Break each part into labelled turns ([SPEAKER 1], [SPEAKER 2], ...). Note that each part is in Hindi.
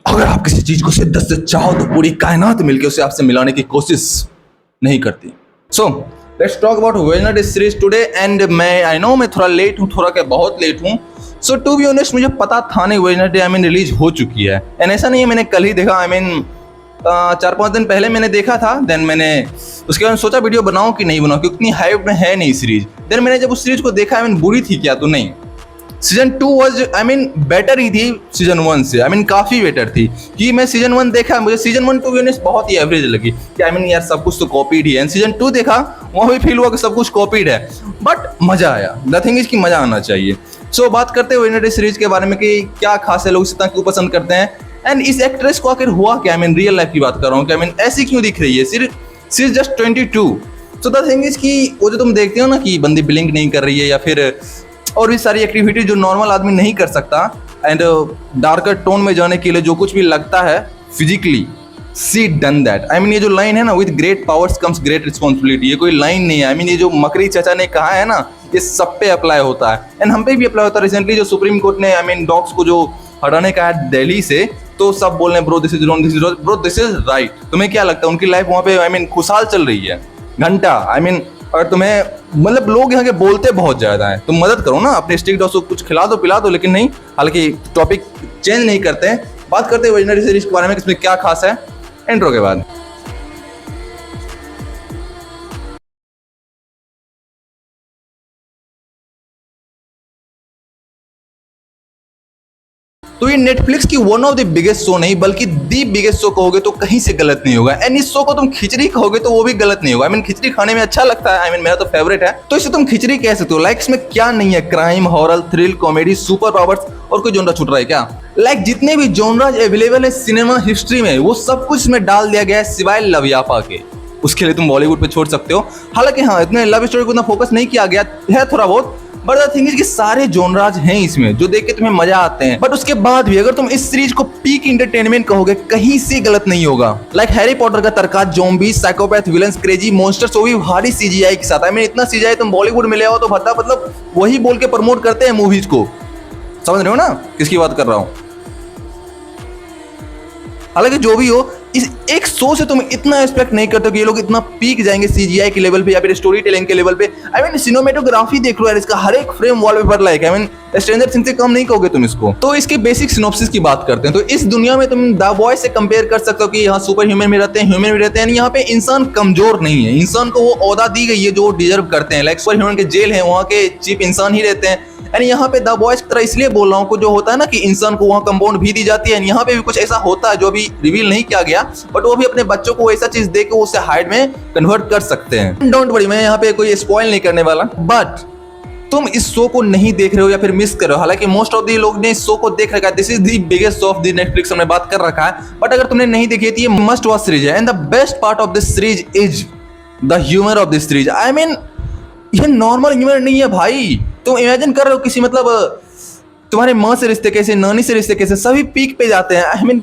[SPEAKER 1] अगर आप किसी चीज को शिद्दत से चाहो तो पूरी कायनात मिलकर उसे आपसे मिलाने की कोशिश नहीं करती। So let's talk about Wednesday series today. And I know मैं थोड़ा लेट हूँ, थोड़ा क्या बहुत लेट हूँ। सो टू बी ऑनेस्ट मुझे पता था नहीं वेडनेसडे रिलीज हो चुकी है। एंड ऐसा नहीं है मैंने कल ही देखा, 4-5 दिन पहले मैंने देखा था। देन मैंने उसके बाद सोचा वीडियो बनाऊं कि नहीं बनाऊं, क्योंकि उतनी हाइप में है नहीं सीरीज। देन मैंने जब उस सीरीज को देखा बुरी थी क्या, तो नहीं, सीजन 2 वाज बेटर ही थी सीजन 1 से। काफी बेटर थी। कि मैं सीजन 1 देखा, मुझे सीजन 1 टू बी ऑनेस्ट बहुत ही एवरेज लगी कि यार सब कुछ तो कॉपीड ही है। एंड सीजन 2 देखा, वहां भी फील हुआ कि सब कुछ कॉपीड है, बट मजा आया। द थिंग इज कि मजा आना चाहिए। सो बात करते हैं वेडनेसडे सीरीज के बारे में कि क्या खास है, लोग इसे इतना क्यों पसंद करते हैं। एंड इस एक्ट्रेस को आखिर हुआ क्या, रियल लाइफ की बात कर रहा हूँ कि ऐसी क्यों दिख रही है। She is just 22। So the thing is कि वो जो तुम देखते हो ना कि बंदी ब्लिंक नहीं कर रही है या फिर और भी सारी एक्टिविटी जो नॉर्मल आदमी नहीं कर सकता, एंड डार्कर टोन में जाने के लिए जो कुछ भी लगता है फिजिकली, सी डन दैट। ये जो लाइन है ना, with great powers comes great responsibility, ये कोई लाइन नहीं है। ये जो मकरी चाचा ने कहा है ना, ये सब पे अप्लाई होता है। एंड हम पे भी अप्लाई होता है। रिसेंटली जो सुप्रीम कोर्ट ने डॉग्स को जो हटाने का है दिल्ली से, तो सब बोल रहे हैं bro this is wrong, this is wrong, bro this is right. तुम्हें क्या लगता है उनकी लाइफ वहाँ पे खुशहाल चल रही है घंटा। अगर तुम्हें लोग यहाँ के बोलते बहुत ज्यादा है, तुम मदद करो ना, अपने स्ट्रीट डॉग्स को कुछ खिला दो पिला दो, लेकिन नहीं। हालांकि टॉपिक चेंज नहीं करते हैं, बात करते हैं वेडनेसडे सीरीज के बारे में, इसमें क्या खास है इंट्रो के बाद। तो ये नेटफ्लिक्स की one of the biggest show नहीं बल्कि दी बिगेस्ट शो कहोगे तो कहीं से गलत नहीं होगा। एंड इस शो को तुम खिचड़ी कहोगे तो वो भी गलत नहीं होगा। खिचड़ी खाने में अच्छा लगता है, मेरा तो फेवरेट है, तो इसे तुम खिचड़ी कह सकते हो। लाइक इसमें क्या नहीं है, crime, horror, thrill, comedy, super powers और कोई जोनरा छूट रहा है क्या? लाइक जितने भी जोनराज अवेलेबल है सिनेमा हिस्ट्री में, वो सब कुछ इसमें डाल दिया गया है सिवाय लवयापा के। उसके लिए तुम बॉलीवुड पे छोड़ सकते हो। हालांकि हाँ, इतने लव स्टोरी को इतना फोकस नहीं किया गया है, थोड़ा बहुत, बट द थिंग इज कि सारे जोनराज हैं इसमें जो देख के तुम्हें मजा आते हैं। बट उसके बाद भी अगर तुम इस सीरीज को पीक एंटरटेनमेंट कहोगे, कहीं से गलत नहीं होगा। लाइक हैरी पॉटर का तड़का, zombie, psychopath, villains, crazy monsters, वो भी भारी सीजीआई के साथ। इतना सीजीआई तुम बॉलीवुड में ले आओ तो भद्दा, वही बोल के प्रमोट करते हैं मूवीज को। समझ रहे हो ना किसकी बात कर रहा हूं? हालांकि जो भी हो, इस एक शो से तुम इतना एक्सपेक्ट नहीं करते हो कि ये लोग इतना पीक जाएंगे सीजीआई के लेवल पे या फिर स्टोरी टेलिंग के लेवल पे। सिनेमेटोग्राफी देख लो यार, इसका हर एक frame wallpaper like stranger things से कम नहीं कहोगे तुम इसको। तो इसके बेसिक सिनॉप्सिस की बात करते हैं, तो इस दुनिया में तुम द बॉयज से कंपेयर कर सकते हो कि यहाँ सुपर ह्यूमन भी रहते हैं, ह्यूमन भी रहते हैं। यहाँ पे इंसान कमजोर नहीं है, इंसान को वो ओहदा दी गई है जो डिजर्व करते हैं। लाइक सुपर ह्यूमन के जेल है, वहाँ के चीफ इंसान ही रहते हैं। एंड यहाँ पे द बॉयज की तरह इसलिए बोल रहा हूँ, जो होता है ना कि इंसान को वहाँ कंपाउंड भी दी जाती है, यहाँ पे भी कुछ ऐसा होता है जो अभी रिवील नहीं किया गया, बट वो भी अपने बच्चों को ऐसा चीज दे के उसे हाइड में कन्वर्ट कर सकते हैं। डोंट वरी, मैं यहाँ पे कोई स्पॉइल नहीं करने वाला। बट तुम इस शो को नहीं देख रहे हो या फिर मिस कर रहे हो। हालांकि मोस्ट ऑफ द लोग ने इस शो को देख रखा है, this is the biggest show off the Netflix, हमने बात कर रखा है। बट अगर तुमने नहीं देखी तो ये मस्ट वॉच सीरीज है। And the best part of this series is the humour of this series. ये नॉर्मल ह्यूमर नहीं है भाई। तुम इमेजिन कर रहे हो किसी तुम्हारे माँ से रिश्ते कैसे, नानी से रिश्ते कैसे, सभी पीक पे जाते हैं।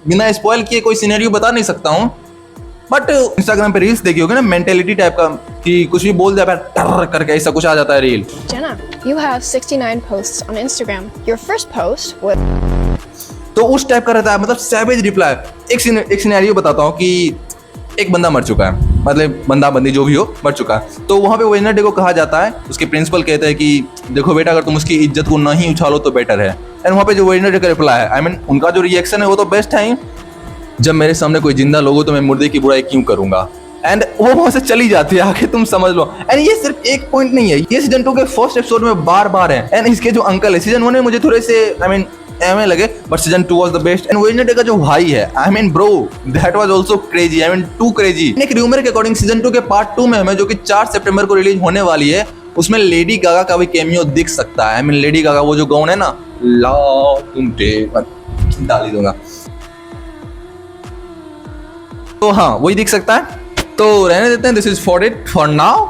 [SPEAKER 1] बिना स्पॉइल किए कोई सिनेरियो बता नहीं सकता हूँ, बट इंस्टाग्राम पे रील्स देखी होगी ना, मेंटेलिटी टाइप का कि कुछ भी बोल दिया टर करके ऐसा कुछ आ जाता है reel.
[SPEAKER 2] Jenna, you have 69 posts on Instagram. Your first post was
[SPEAKER 1] तो उस टाइप का रहता है, सैवेज रिप्लाई। एक सिनेरियो बताता हूँ कि एक बंदा मर चुका है, बंदा बंदी जो भी हो मर चुका है। तो वहाँ पे वेडनेसडे को कहा जाता है, उसके प्रिंसिपल कहते हैं कि देखो बेटा, अगर तुम उसकी इज्जत को नहीं उछालो तो बेटर है। एंड वहाँ पे जो वेडनेसडे का रिप्लाई है, उनका जो रिएक्शन है वो तो बेस्ट है ही। जब मेरे सामने कोई जिंदा लोग हो तो मैं मुर्दे की बुराई क्यों करूंगा। एंड वो वहां से चली जाती है, आगे तुम समझ लो। एंड ये सिर्फ एक पॉइंट नहीं है, ये सीजन 2 के फर्स्ट एपिसोड में बार बार है। एंड इसके जो अंकल है, सीजन 1 में मुझे थोड़े से एमे लगे, but season 2 was the best. And Wednesday का जो भाई है, bro, that was also crazy, too crazy. एक रूमर के अकॉर्डिंग सीजन 2 के पार्ट 2 में हमें, जो कि 4 सितंबर को रिलीज होने वाली है, उसमें लेडी गागा का भी कैमियो दिख सकता है। लेडी गागा वो जो गाउन है ना, ला तुम डाल ही दूंगा, तो हाँ वही दिख सकता है। तो रहने देते हैं, this is for it for now.